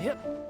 Yep.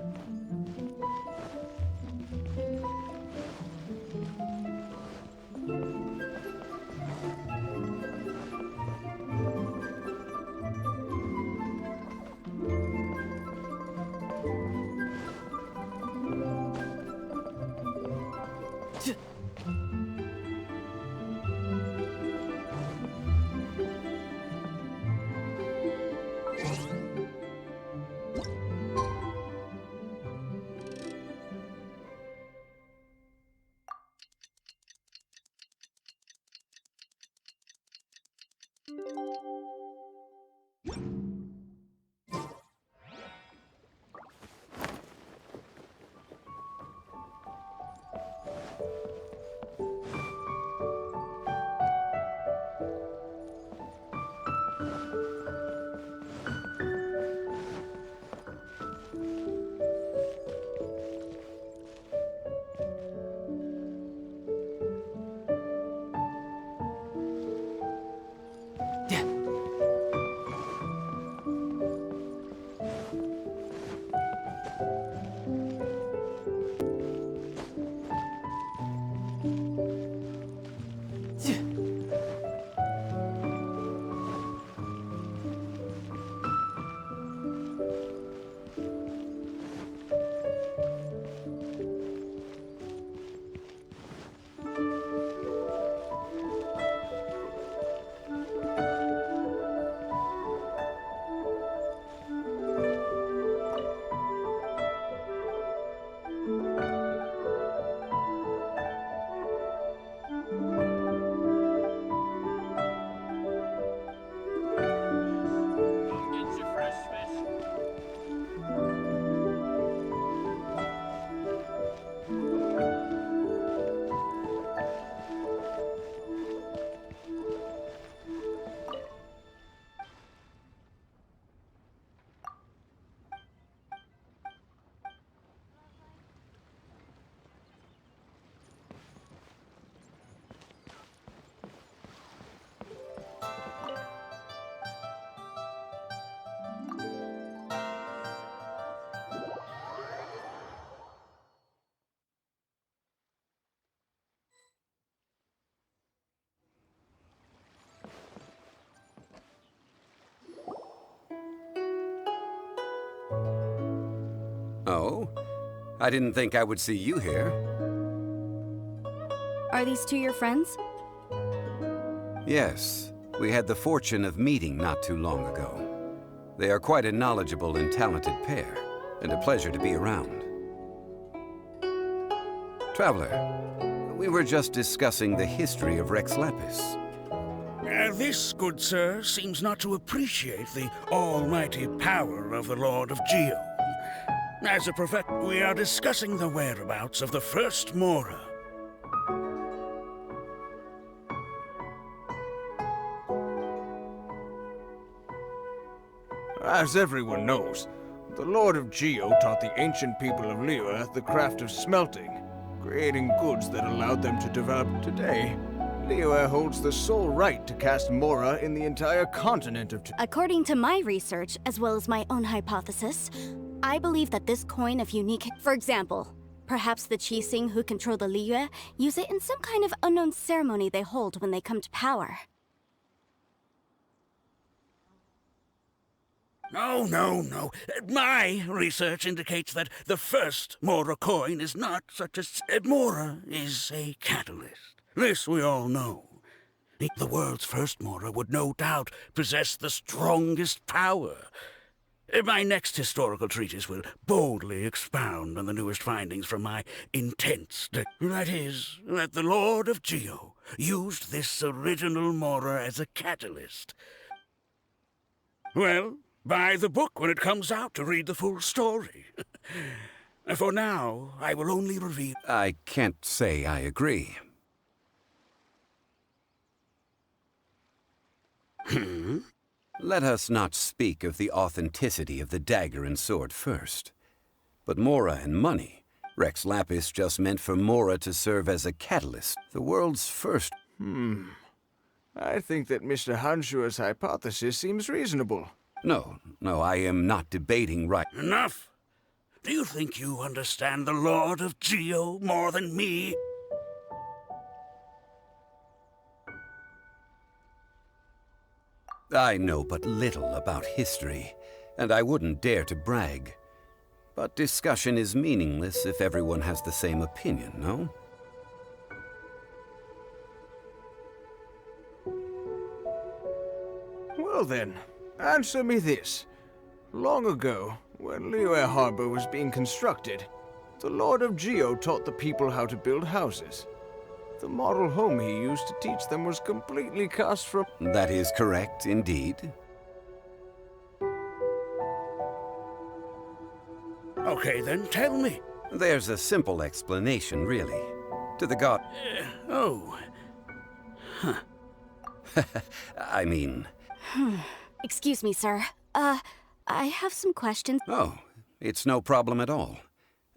Oh? I didn't think I would see you here. Are these two your friends? Yes. We had the fortune of meeting not too long ago. They are quite a knowledgeable and talented pair, and a pleasure to be around. Traveler, we were just discussing the history of Rex Lapis. This, good sir, seems not to appreciate the almighty power of the Lord of Geo. As a prophet, we are discussing the whereabouts of the first Mora. As everyone knows, the Lord of Geo taught the ancient people of Liyue the craft of smelting, creating goods that allowed them to develop today. Liyue holds the sole right to cast Mora in the entire continent of According to my research, as well as my own hypothesis, I believe that this coin of unique... For example, perhaps the Qixing who control the Liyue use it in some kind of unknown ceremony they hold when they come to power. No, no, no. My research indicates that the first Mora coin is not such as... Mora is a catalyst. This we all know. The world's first Mora would no doubt possess the strongest power. My next historical treatise will boldly expound on the newest findings from my intense... That is, that the Lord of Geo used this original Mora as a catalyst. Well, buy the book when it comes out to read the full story. For now, I will only reveal... I can't say I agree. Let us not speak of the authenticity of the dagger and sword first. But Mora and money. Rex Lapis just meant for Mora to serve as a catalyst. The world's first... I think that Mr. Hanshua's hypothesis seems reasonable. No, I am not debating right... Enough! Do you think you understand the Lord of Geo more than me? I know but little about history, and I wouldn't dare to brag. But discussion is meaningless if everyone has the same opinion, no? Well then, answer me this. Long ago, when Liyue Harbor was being constructed, the Lord of Geo taught the people how to build houses. The model home he used to teach them was completely cast from... That is correct, indeed. Okay, then tell me. There's a simple explanation, really. To the god... I mean... Excuse me, sir. I have some questions. Oh, it's no problem at all.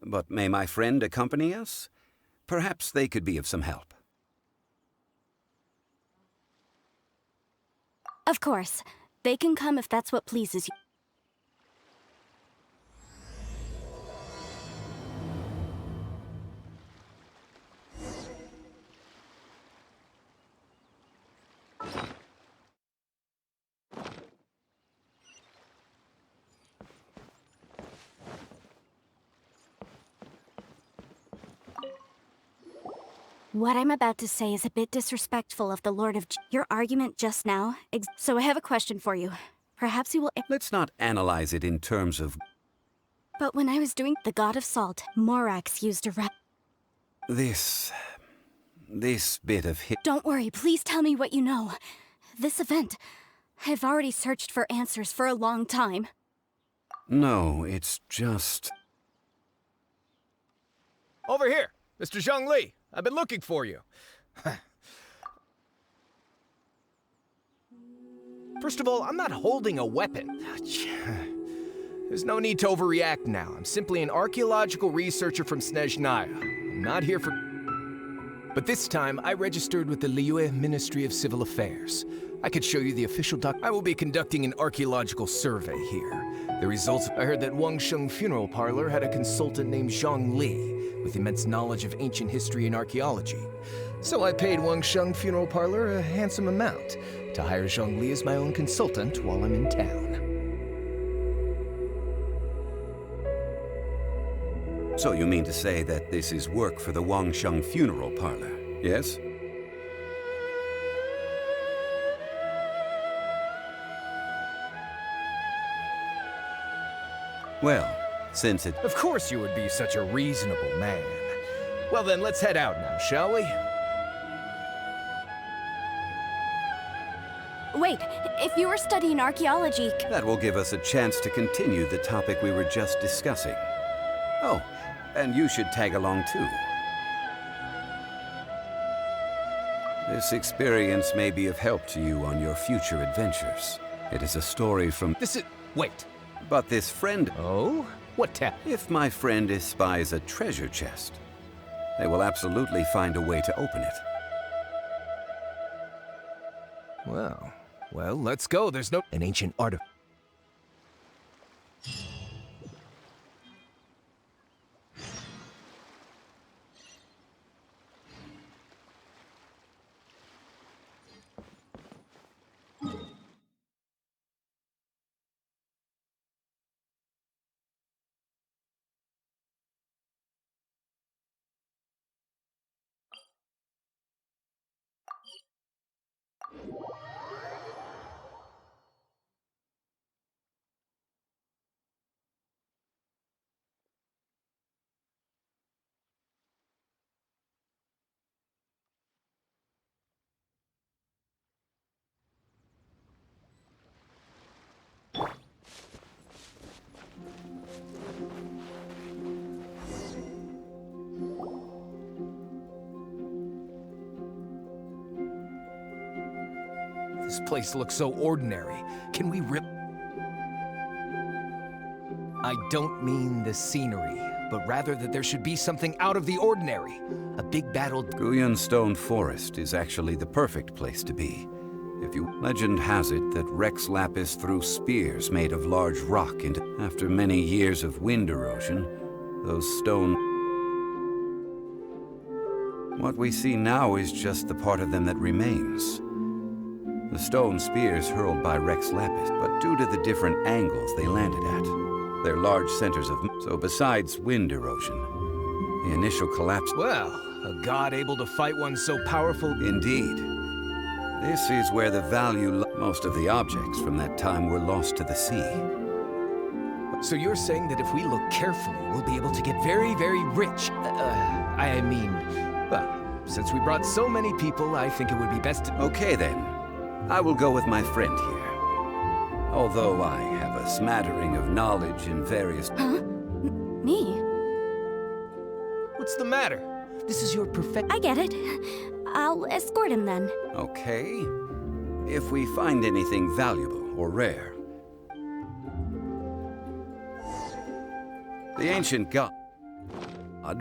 But may my friend accompany us? Perhaps they could be of some help. Of course. They can come if that's what pleases you. What I'm about to say is a bit disrespectful of the Lord of Your argument just now. So I have a question for you. Perhaps you will... Let's not analyze it in terms of... But when I was doing the God of Salt, Morax used a This bit of Don't worry, please tell me what you know. This event, I've already searched for answers for a long time. No, it's just... Over here, Mr. Chžun Li. I've been looking for you. First of all, I'm not holding a weapon. There's no need to overreact now. I'm simply an archaeological researcher from Snezhnaya. I'm not here for... But this time, I registered with the Liyue Ministry of Civil Affairs. I could show you the official I will be conducting an archaeological survey here. The results... I heard that Wangsheng Funeral Parlor had a consultant named Chžun Li, with immense knowledge of ancient history and archaeology. So I paid Wangsheng Funeral Parlor a handsome amount to hire Chžun Li as my own consultant while I'm in town. So you mean to say that this is work for the Wangsheng Funeral Parlor, yes? Well, since it... Of course you would be such a reasonable man. Well then, let's head out now, shall we? Wait, if you were studying archaeology... That will give us a chance to continue the topic we were just discussing. Oh, and you should tag along too. This experience may be of help to you on your future adventures. It is a story from... Wait. But this friend... Oh? What tap? If my friend espies a treasure chest, they will absolutely find a way to open it. Well, let's go. There's no... An ancient artifact. This place looks so ordinary. Can we rip... I don't mean the scenery, but rather that there should be something out of the ordinary. A big battle... Guyun Stone Forest is actually the perfect place to be. If you... Legend has it that Rex Lapis threw spears made of large rock into... After many years of wind erosion, those stone... What we see now is just the part of them that remains. The stone spears hurled by Rex Lapis, but due to the different angles they landed at, they're large centers of... So besides wind erosion, the initial collapse... Well, a god able to fight one so powerful... Indeed. This is where the value... Most of the objects from that time were lost to the sea. So you're saying that if we look carefully, we'll be able to get very, very rich? I mean... Well, since we brought so many people, I think it would be best to... Okay then. I will go with my friend here. Although I have a smattering of knowledge in various... Huh? Me? What's the matter? This is your perfect... I get it. I'll escort him then. Okay. If we find anything valuable or rare. The ancient god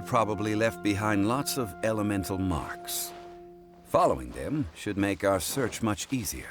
probably left behind lots of elemental marks. Following them should make our search much easier.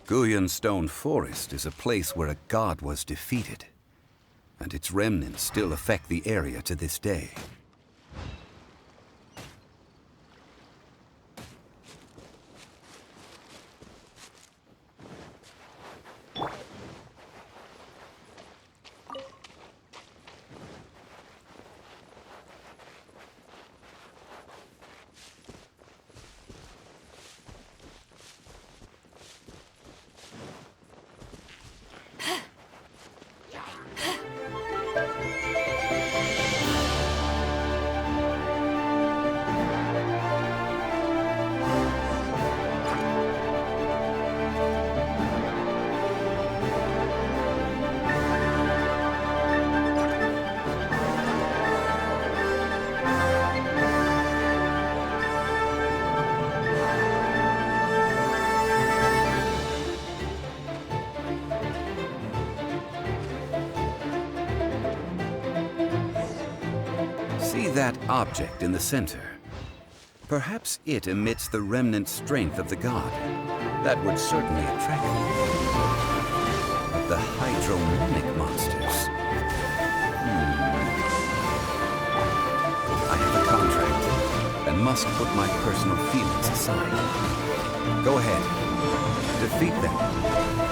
Guyun Stone Forest is a place where a god was defeated, and its remnants still affect the area to this day. See that object in the center? Perhaps it emits the remnant strength of the god. That would certainly attract them. The hydromonic monsters. I have a contract and must put my personal feelings aside. Go ahead. Defeat them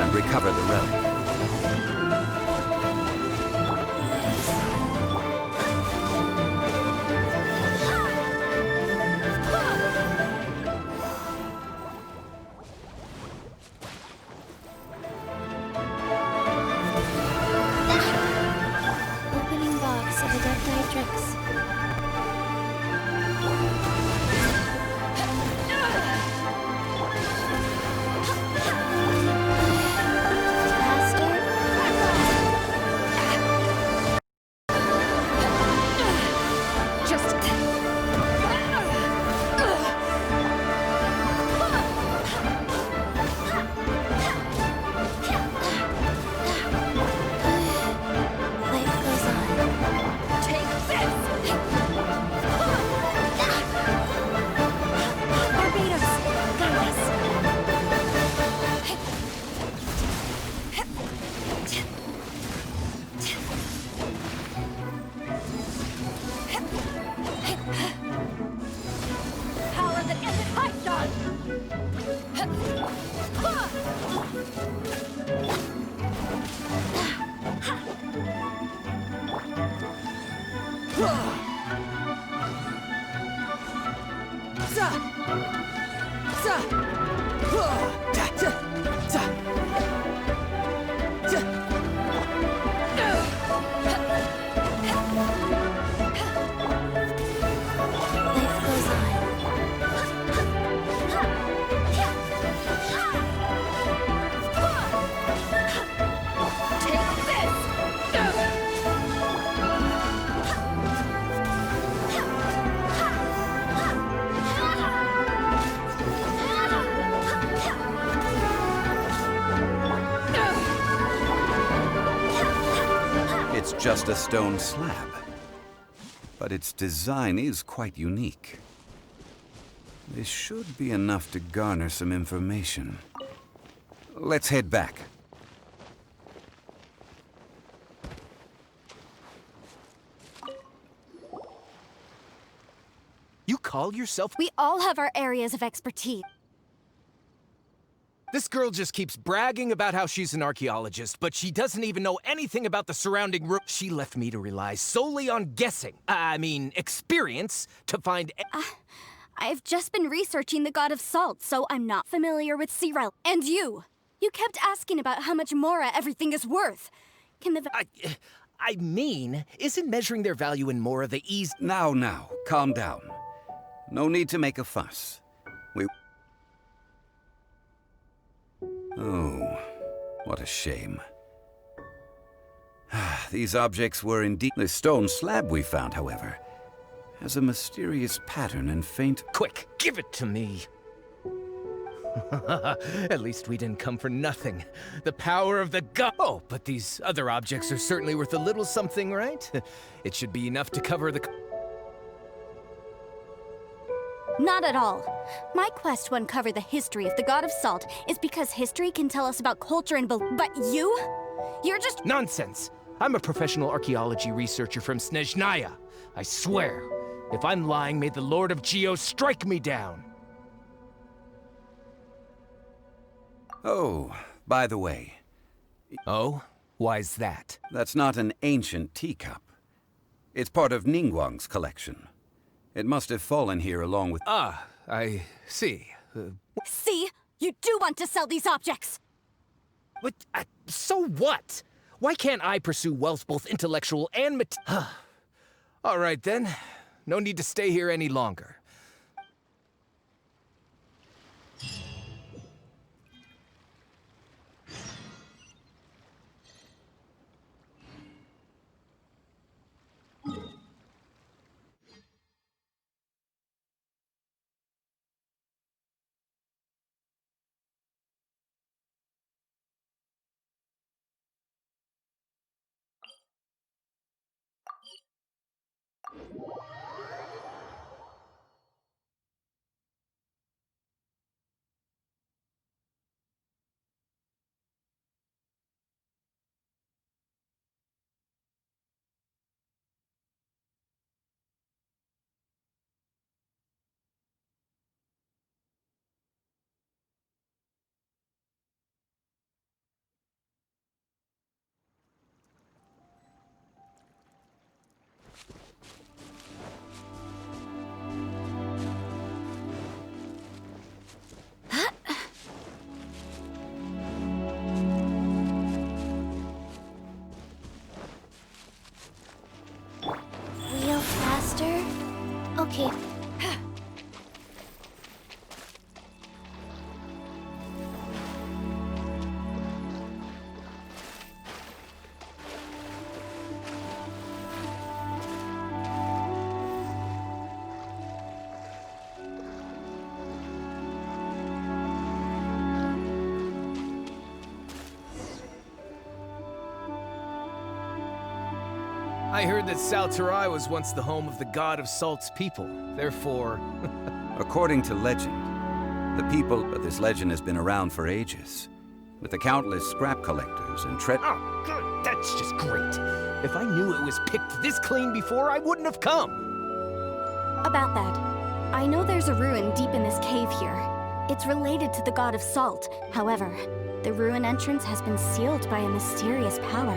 and recover the relic. Opening box of Adepti-Trix. Life goes on. Take this! Barbados, got this. Power that ended high shot! Life goes on. Take this! It's just a stone slab, but its design is quite unique. This should be enough to garner some information. Let's head back. You call yourself? We all have our areas of expertise. This girl just keeps bragging about how she's an archaeologist, but she doesn't even know anything about the surrounding room. She left me to rely solely on guessing. Experience to find. I've just been researching the god of salt, so I'm not familiar with sea relic. And you! You kept asking about how much Mora everything is worth. Can the... I mean, isn't measuring their value in Mora the ease? Now, calm down. No need to make a fuss. Oh, what a shame. These objects were indeed... The stone slab we found, however, has a mysterious pattern and faint... Quick, give it to me. At least we didn't come for nothing. The power of the god. Oh, but these other objects are certainly worth a little something, right? It should be enough to cover the... Not at all. My quest to uncover the history of the god of salt is because history can tell us about culture and But you? You're just... Nonsense! I'm a professional archaeology researcher from Snezhnaya. I swear, if I'm lying, may the Lord of Geo strike me down. Oh, by the way, Oh? Why's that? that's not an ancient teacup. It's part of Ningguang's collection. It must have fallen here along with... Ah, I see. See? You do want to sell these objects! But, so what? Why can't I pursue wealth both intellectual and All right then. No need to stay here any longer. Okay. I heard that Salterai was once the home of the god of Salt's people. Therefore, According to legend, but this legend has been around for ages, with the countless scrap collectors and oh, good. That's just great. If I knew it was picked this clean before, I wouldn't have come. About that, I know there's a ruin deep in this cave here. It's related to the god of salt. However, the ruin entrance has been sealed by a mysterious power.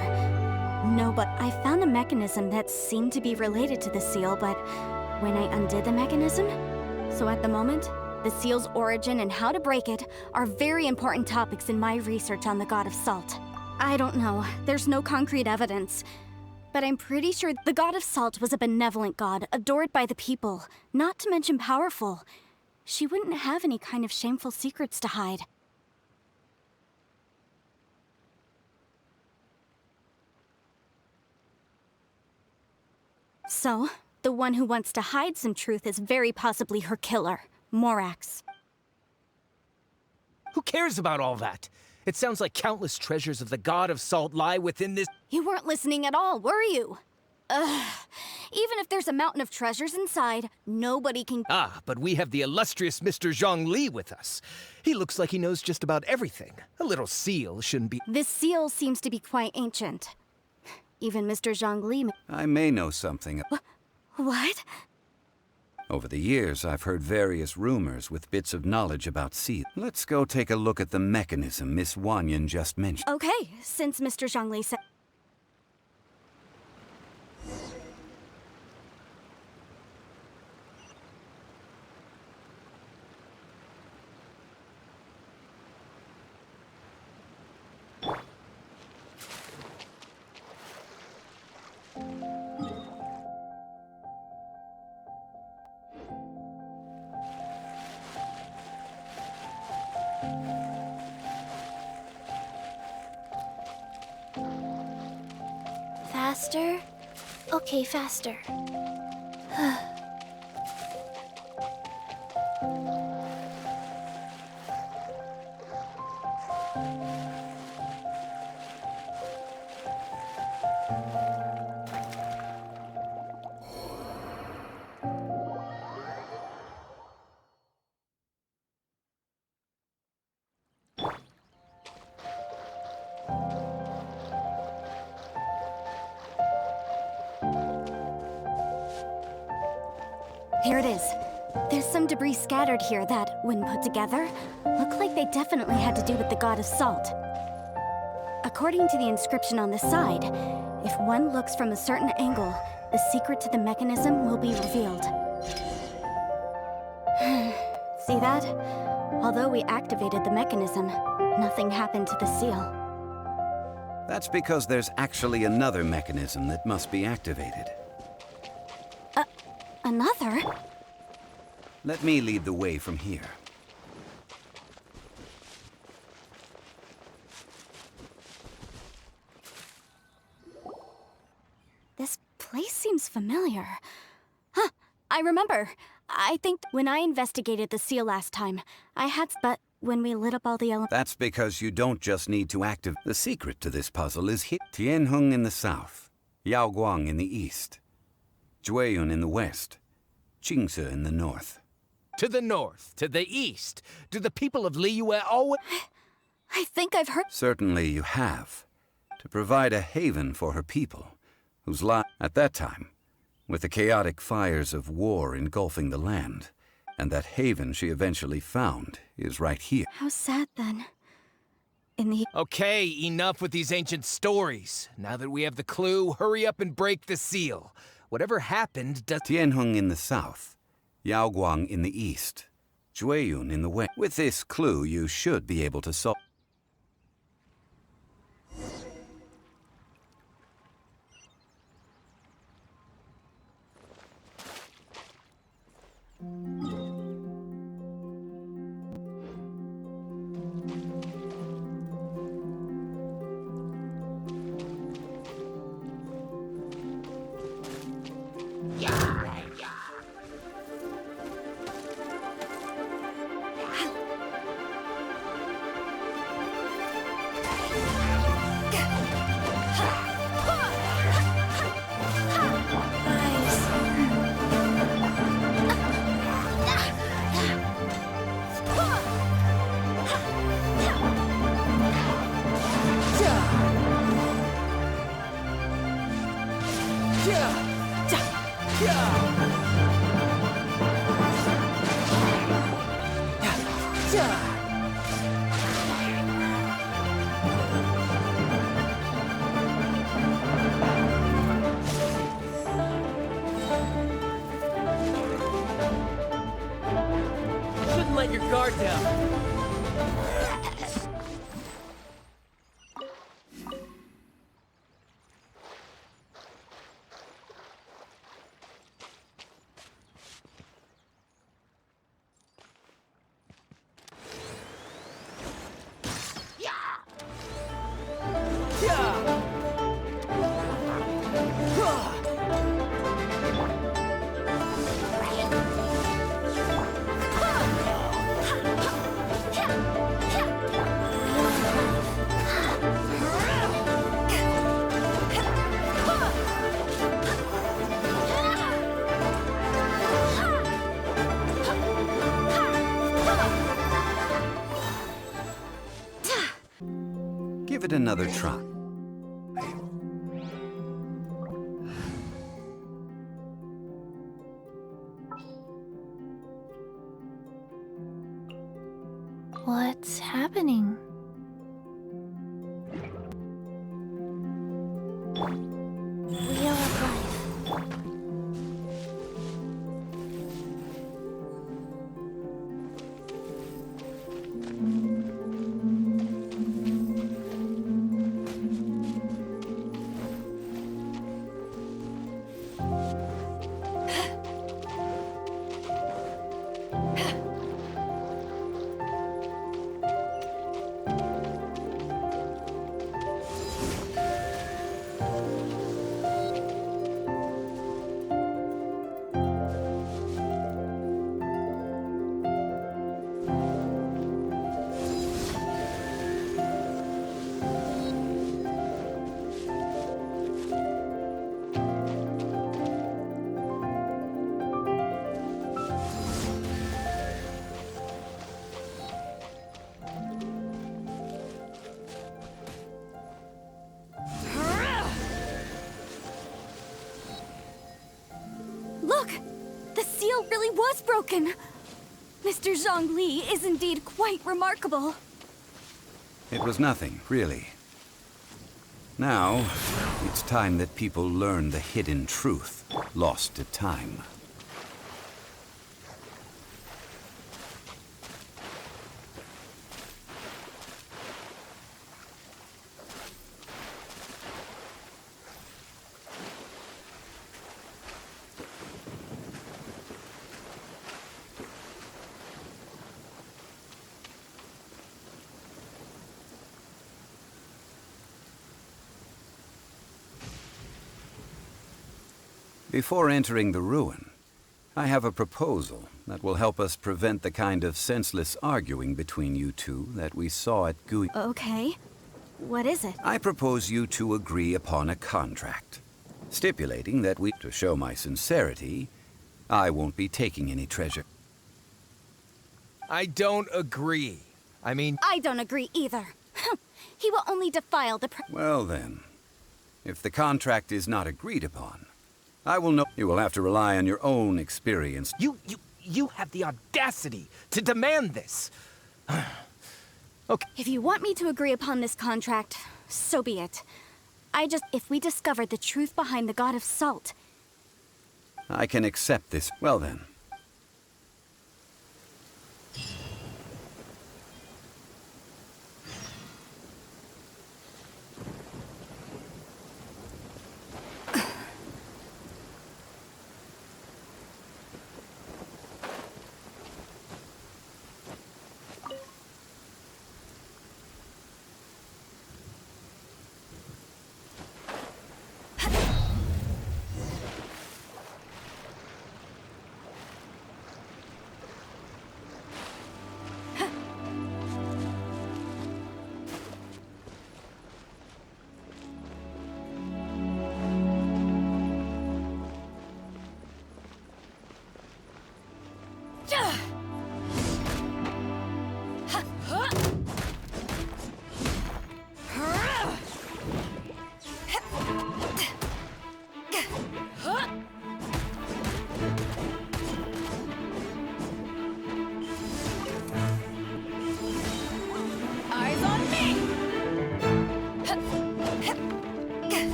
No, but I found a mechanism that seemed to be related to the seal, but when I undid the mechanism... So at the moment, the seal's origin and how to break it are very important topics in my research on the god of salt. I don't know, there's no concrete evidence. But I'm pretty sure the god of salt was a benevolent god, adored by the people, not to mention powerful. She wouldn't have any kind of shameful secrets to hide. So, the one who wants to hide some truth is very possibly her killer, Morax. Who cares about all that? It sounds like countless treasures of the god of salt lie within this... You weren't listening at all, were you? Ugh. Even if there's a mountain of treasures inside, nobody can... Ah, but we have the illustrious Mr. Chjun Li with us. He looks like he knows just about everything. A little seal shouldn't be... This seal seems to be quite ancient. Even Mr. Chjun Li... I may know something. What? Over the years, I've heard various rumors with bits of knowledge about seals. Let's go take a look at the mechanism Miss Wanyan just mentioned. Okay, since Mr. Chjun Li said... Faster? Okay, faster. Here it is. There's some debris scattered here that, when put together, look like they definitely had to do with the god of salt. According to the inscription on the side, if one looks from a certain angle, the secret to the mechanism will be revealed. See that? Although we activated the mechanism, nothing happened to the seal. That's because there's actually another mechanism that must be activated. Another? Let me lead the way from here. This place seems familiar. Huh, I remember. I think when I investigated the seal last time, I had... But when we lit up all the elements... That's because you don't just need to activate. The secret to this puzzle is here. Tianheng in the south, Yaoguang in the east, Jueyun in the west, Qingse in the north. To the north, to the east. Do the people of Liyue always... I think I've heard... Certainly you have. To provide a haven for her people, whose lives, at that time, with the chaotic fires of war engulfing the land, and that haven she eventually found is right here. How sad, then. In the... Okay, enough with these ancient stories. Now that we have the clue, hurry up and break the seal. Whatever happened does... Tianheng in the south, Yaoguang in the east, Jueyun in the west. With this clue, you should be able to solve... Shouldn't let your guard down. Give it another try. What's happening? Wheel of Life. Look! The seal really was broken! Mr. Chжун Li is indeed quite remarkable. It was nothing, really. Now, it's time that people learn the hidden truth lost to time. Before entering the ruin, I have a proposal that will help us prevent the kind of senseless arguing between you two that we saw at Gui. Okay. What is it? I propose you two agree upon a contract, stipulating that to show my sincerity, I won't be taking any treasure. I don't agree. I mean, I don't agree either. He will only defile the Well then, if the contract is not agreed upon, I will know you will have to rely on your own experience. you have the audacity to demand this. Okay. If you want me to agree upon this contract, so be it. If we discover the truth behind the God of Salt... I can accept this. Well then.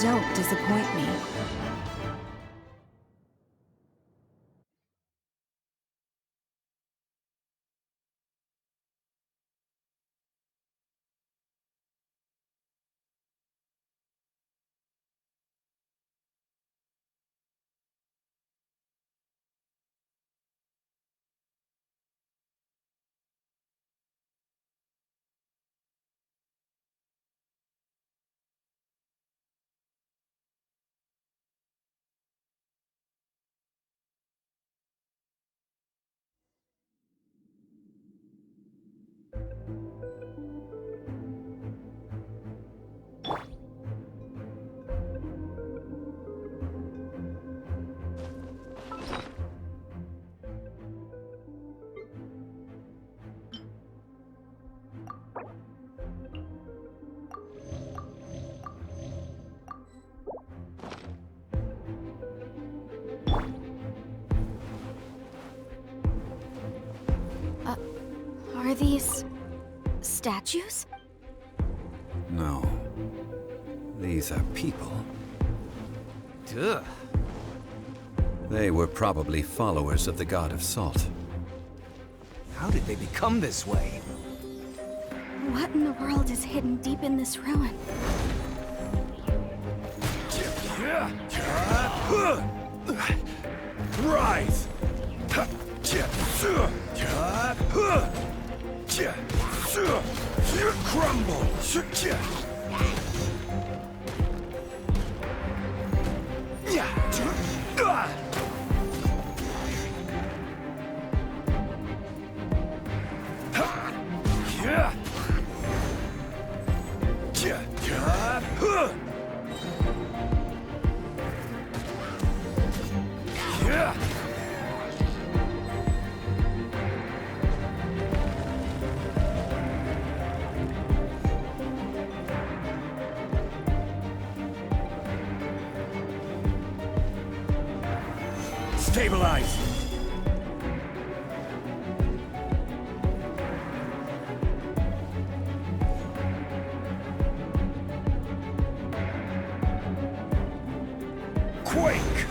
Don't disappoint me. Are these statues? No. These are people. Duh. They were probably followers of the god of salt. How did they become this way? What in the world is hidden deep in this ruin? Rise! Crumble! Stabilize! Quake!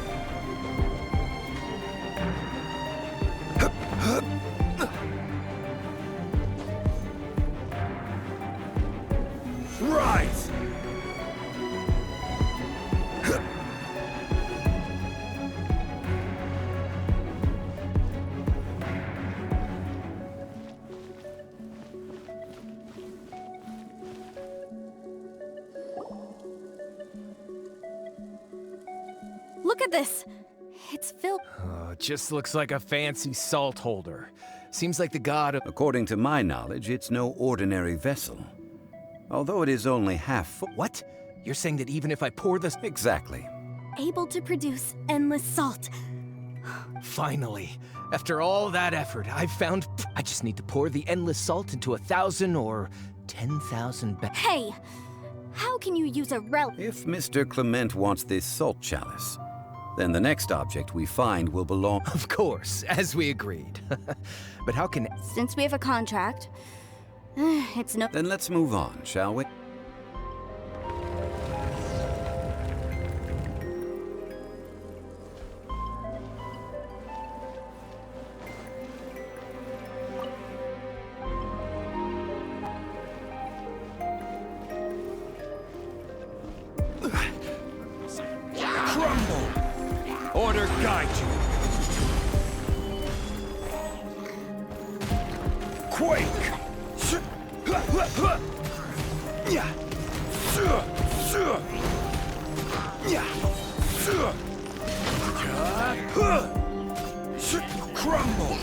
Rise! Look at this! It's filled. Oh, it just looks like a fancy salt holder. Seems like the god of... According to my knowledge, it's no ordinary vessel. Although it is only half full. What? You're saying that even if I pour this... Exactly. able to produce endless salt. Finally, after all that effort, I've found... I just need to pour the endless salt into 1,000 or 10,000 Hey! How can you use a relic? If Mr. Clement wants this salt chalice, then the next object we find will belong... Of course, as we agreed. But how can... Since we have a contract, it's no... Then let's move on, shall we? Order guide you. Quake! Crumble!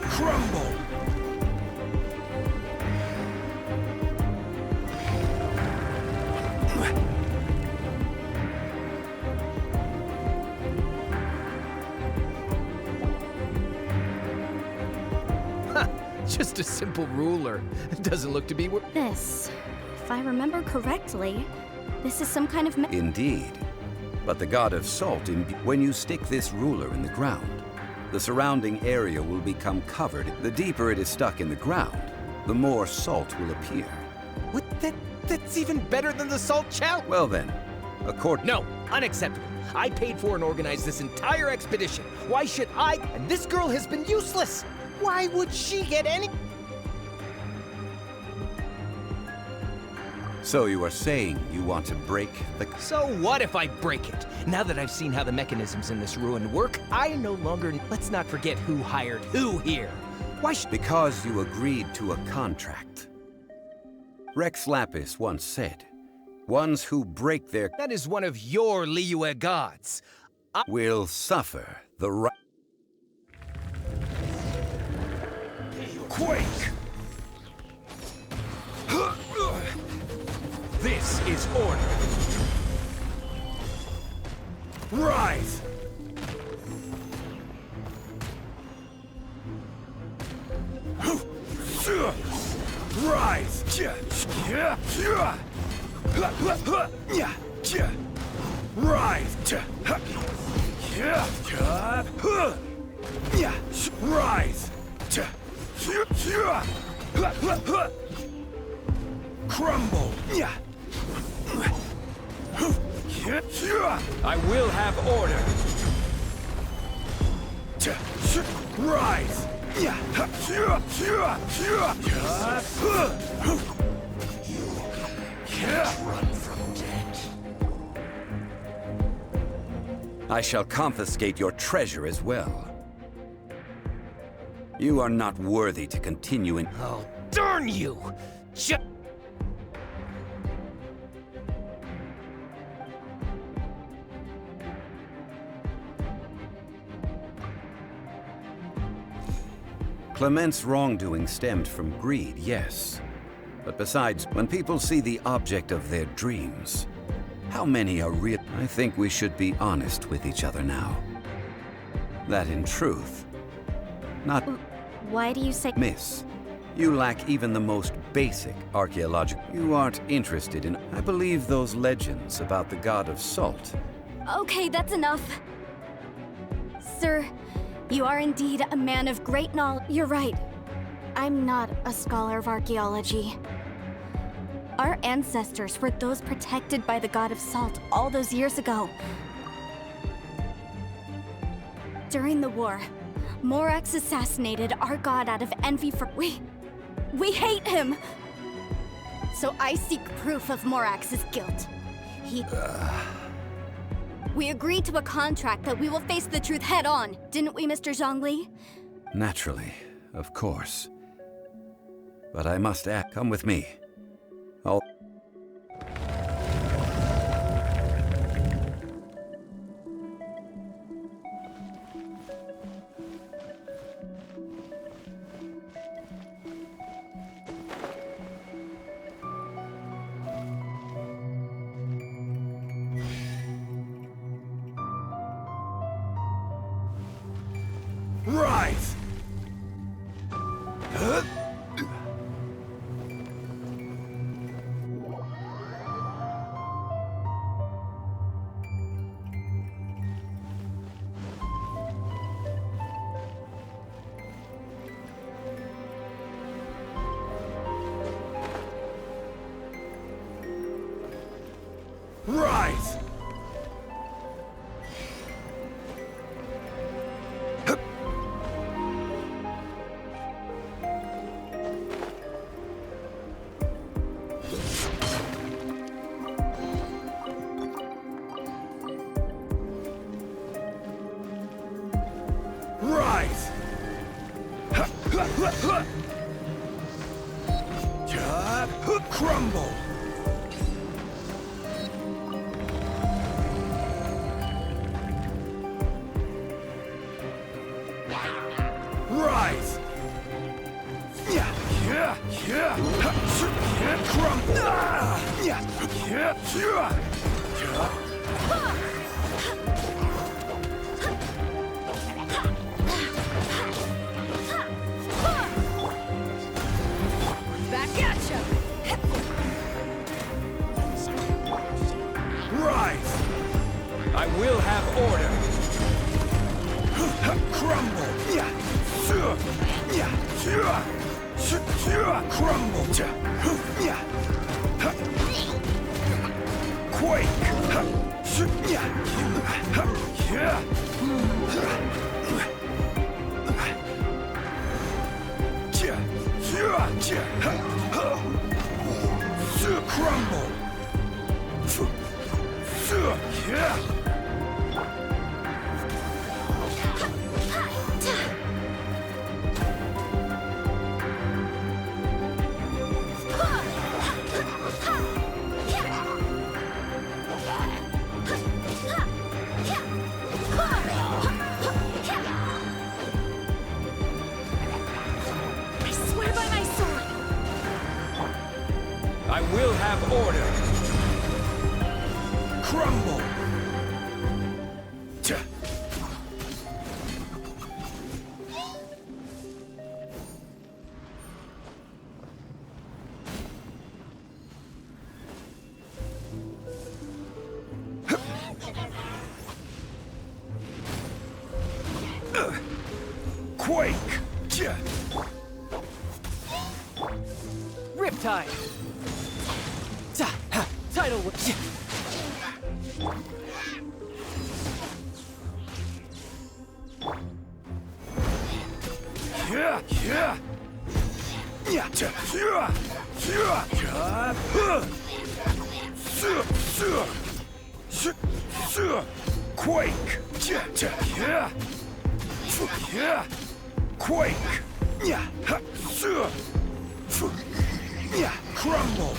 Crumble! Just a simple ruler. It doesn't look to be This, if I remember correctly, this is some kind of Indeed. But the god of salt, when you stick this ruler in the ground, the surrounding area will become covered. The deeper it is stuck in the ground, the more salt will appear. What? That's even better than the salt challenge. Well then, No, unacceptable. I paid for and organized this entire expedition. Why should I? And this girl has been useless. Why would she get any? So you are saying you want to break the... So what if I break it? Now that I've seen how the mechanisms in this ruin work, I no longer... Let's not forget who hired who here. Why Because you agreed to a contract. Rex Lapis once said, ones who break their... That is one of your Liyue gods. will suffer the right... Quake! This is order. Rise! Rise! Rise! Rise! Crumble! I will have order. Rise! Run from death. I shall confiscate your treasure as well. You are not worthy to continue in... Oh, darn you! Clement's wrongdoing stemmed from greed, yes. But besides, when people see the object of their dreams, how many are real? I think we should be honest with each other now. That in truth, not... Why do you say... Miss, you lack even the most basic archaeological... You aren't interested in... I believe those legends about the god of salt. Okay, that's enough. Sir, you are indeed a man of great knowledge. You're right. I'm not a scholar of archaeology. Our ancestors were those protected by the god of salt all those years ago. During the war, Morax assassinated our god out of envy for... We hate him! So I seek proof of Morax's guilt. We agreed to a contract that we will face the truth head on, didn't we, Mr. Zhang Li? Naturally, of course. But I must act. Come with me. I'll... Rise! Rise! Rise! Crumble! Rise! Crumble! will have order. Crumble! Crumble! Quake! Crumble! I swear by my sword! I will have order. Crumble! Quake! Riptide. Tidal. Quake! Quake! Crumble!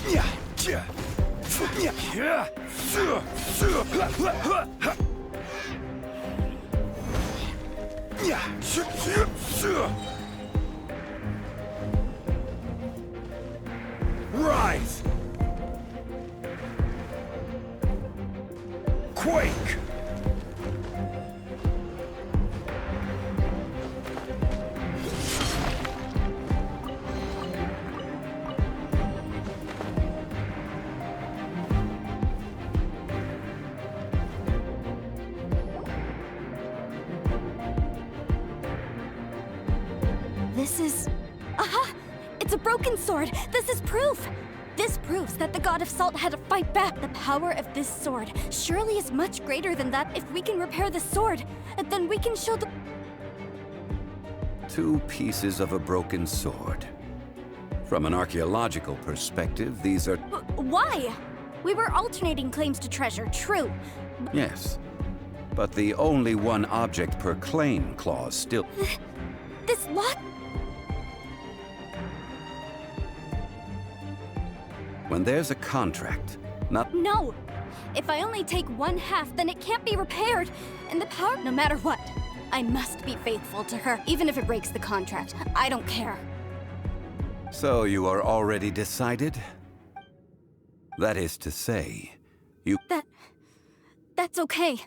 Rise! Quake! This is... Aha! It's a broken sword! This is proof! This proves that the God of Salt had to fight back. The power of this sword surely is much greater than that. If we can repair the sword, then we can show the... 2 pieces of a broken sword. From an archaeological perspective, these are... Why? We were alternating claims to treasure, true. Yes. But the only one object per claim clause still... This lot... When there's a contract, not... No! If I only take 1/2, then it can't be repaired. And the power... No matter what, I must be faithful to her, even if it breaks the contract. I don't care. So you are already decided? That is to say, you... That's okay.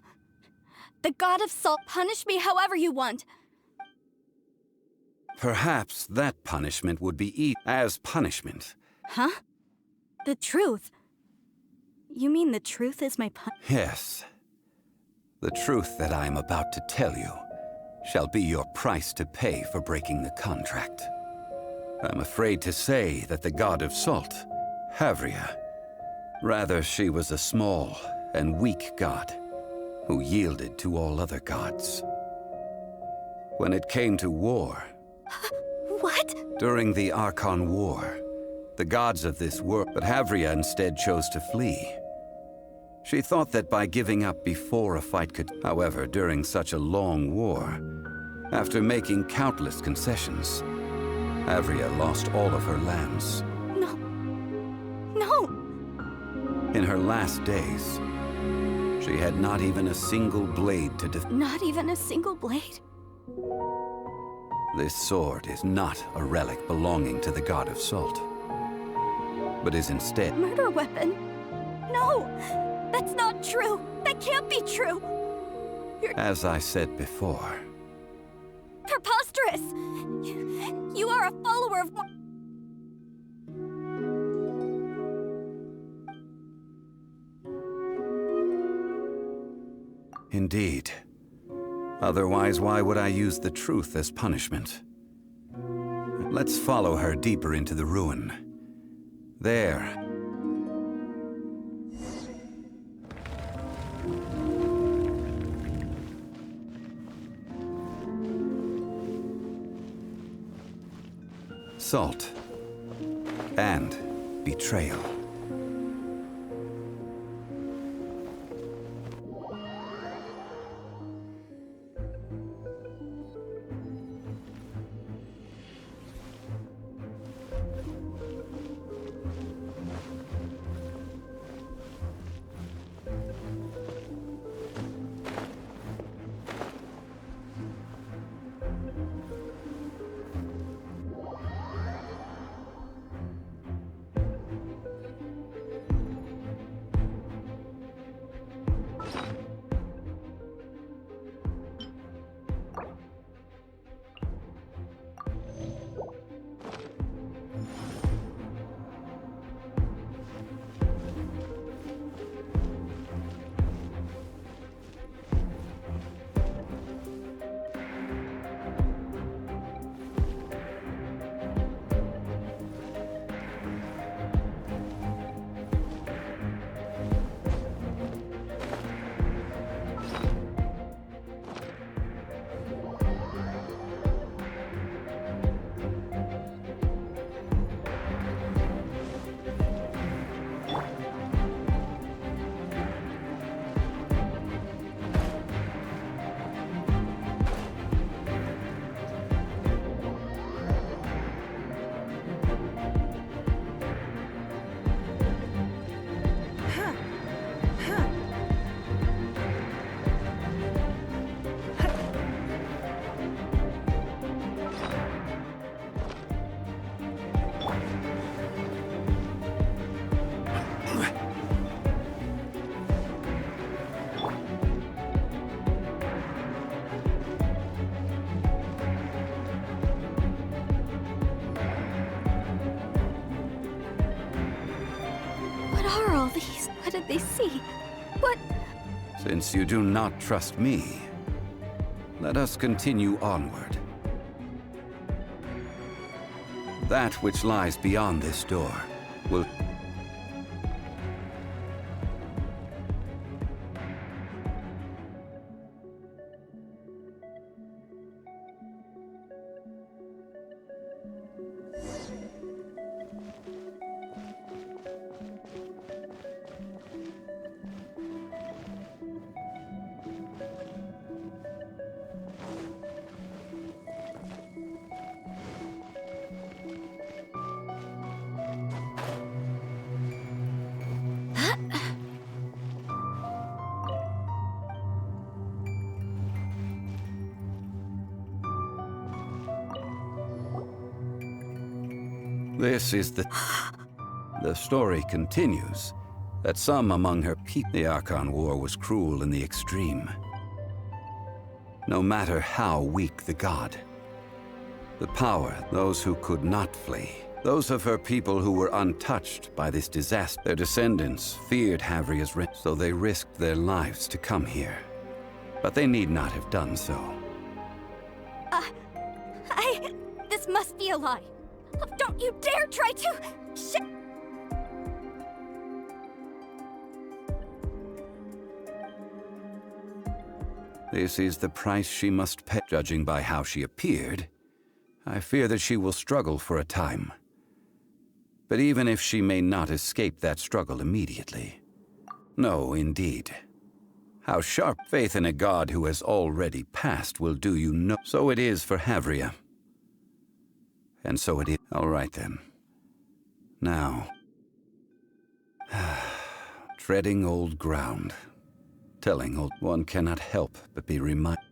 The God of Salt, punish me however you want. Perhaps that punishment would be as punishment. Huh? The truth? You mean the truth is my Yes. The truth that I am about to tell you shall be your price to pay for breaking the contract. I'm afraid to say that the God of Salt, Havria, rather she was a small and weak god who yielded to all other gods. When it came to war... What? During the Archon War, the gods of this world, but Havria instead chose to flee. She thought that by giving up before a fight could... However, during such a long war, after making countless concessions, Havria lost all of her lands. No. No! In her last days, she had not even a single blade to Not even a single blade? This sword is not a relic belonging to the God of Salt, but is instead... Murder weapon? No! That's not true! That can't be true! As I said before... Preposterous! You are a follower of... Indeed. Otherwise, why would I use the truth as punishment? Let's follow her deeper into the ruin. There. Salt. And betrayal. What are all these? What did they see? What? Since you do not trust me, let us continue onward. That which lies beyond this door will... This is the... The story continues that some among her people... The Archon War was cruel in the extreme. No matter how weak the god. The power, those who could not flee. Those of her people who were untouched by this disaster. Their descendants feared Havria's risk, so they risked their lives to come here. But they need not have done so. This must be a lie. Don't you dare try to... This is the price she must pay. Judging by how she appeared, I fear that she will struggle for a time. But even if she may not escape that struggle immediately. No, indeed. How sharp faith in a god who has already passed will do you no... So it is for Havria. And so it is. All right then. Now... treading old ground. Telling old... One cannot help but be reminded...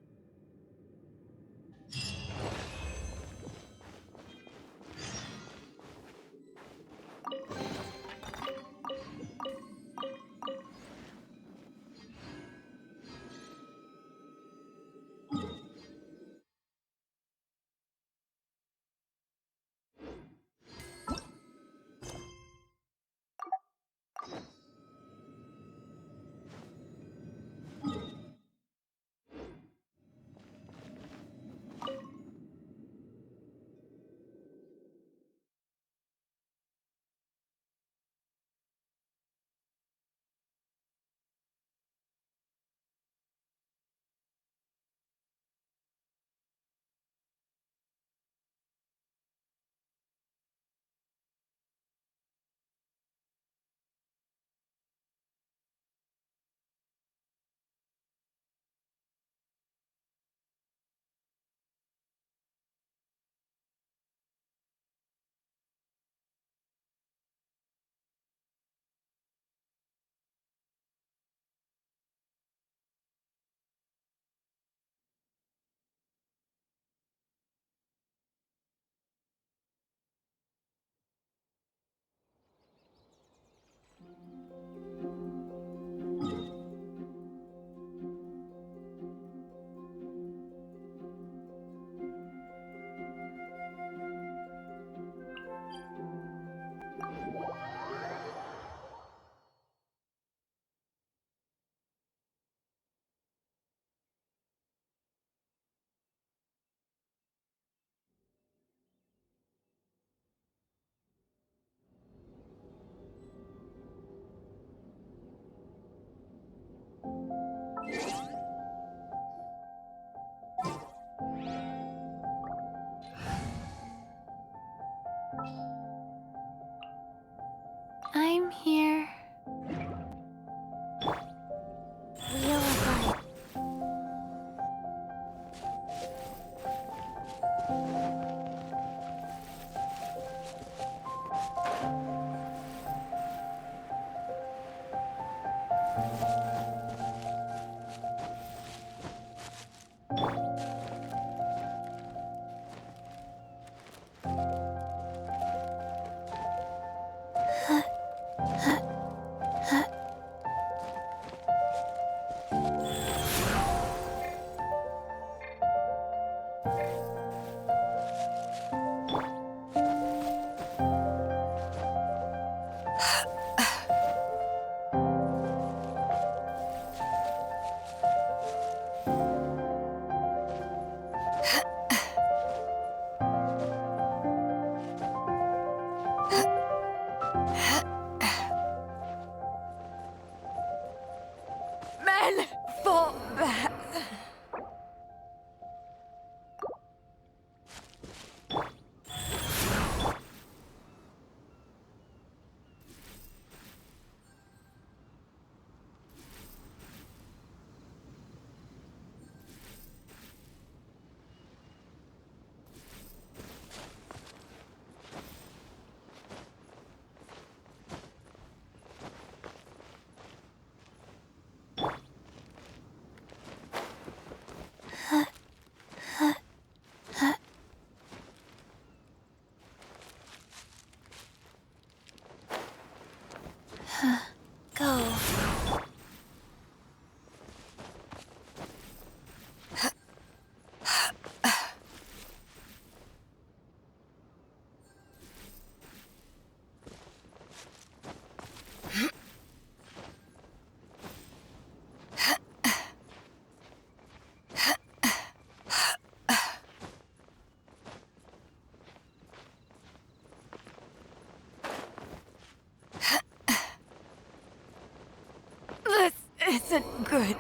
Good.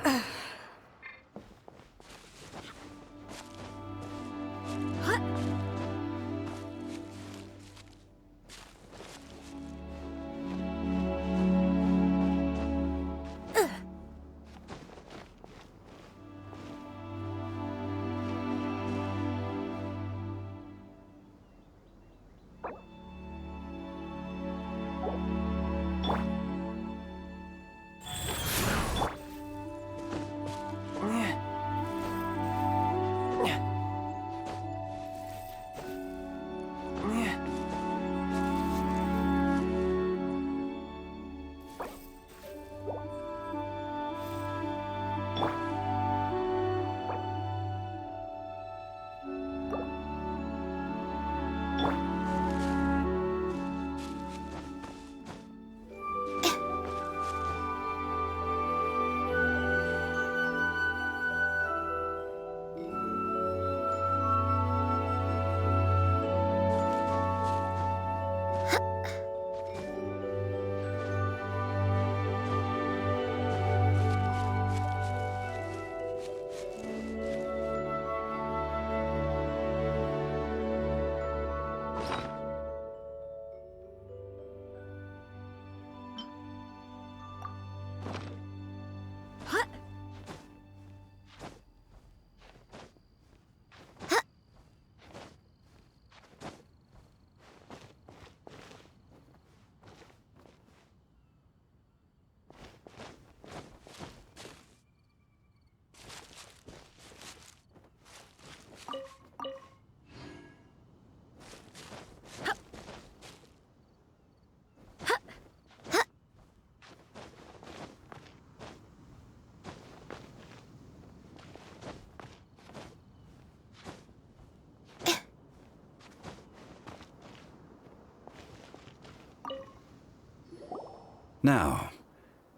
Now,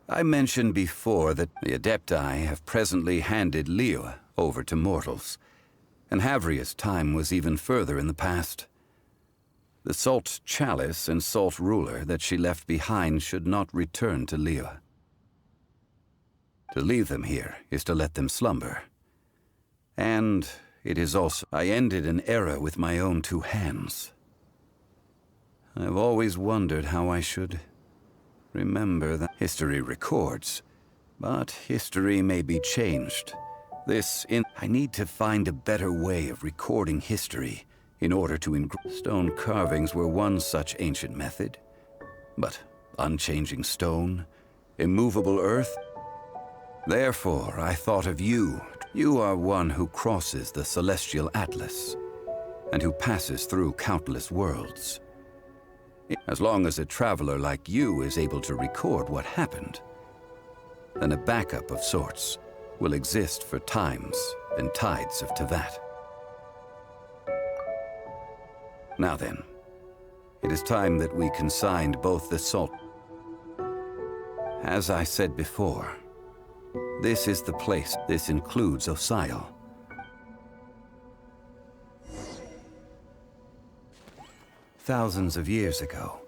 I mentioned before that the Adepti have presently handed Liyue over to mortals, and Havria's time was even further in the past. The Salt Chalice and Salt Ruler that she left behind should not return to Liyue. To leave them here is to let them slumber. And it is also... I ended an era with my own two hands. I've always wondered how I should... remember that history records, but history may be changed. I need to find a better way of recording history in order to stone carvings were one such ancient method. But unchanging stone, immovable earth. Therefore, I thought of you. You are one who crosses the celestial atlas, and who passes through countless worlds. As long as a traveler like you is able to record what happened, then a backup of sorts will exist for times and tides of Teyvat. Now then, it is time that we consigned both the salt... As I said before, this is the place. This includes Osile. Thousands of years ago,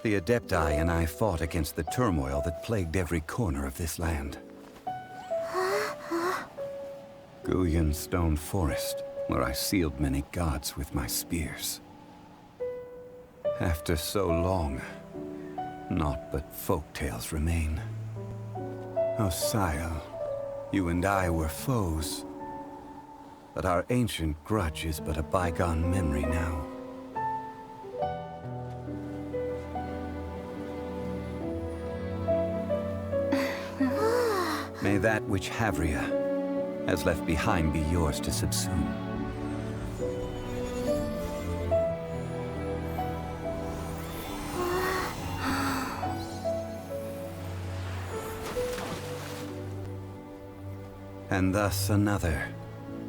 the Adepti and I fought against the turmoil that plagued every corner of this land. Guyan Stone Forest, where I sealed many gods with my spears. After so long, naught but folktales remain. Osile, you and I were foes, but our ancient grudge is but a bygone memory now. May that which Havria has left behind be yours to subsume. And thus another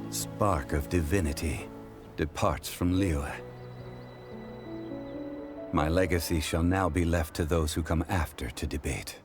spark of divinity departs from Liyue. My legacy shall now be left to those who come after to debate.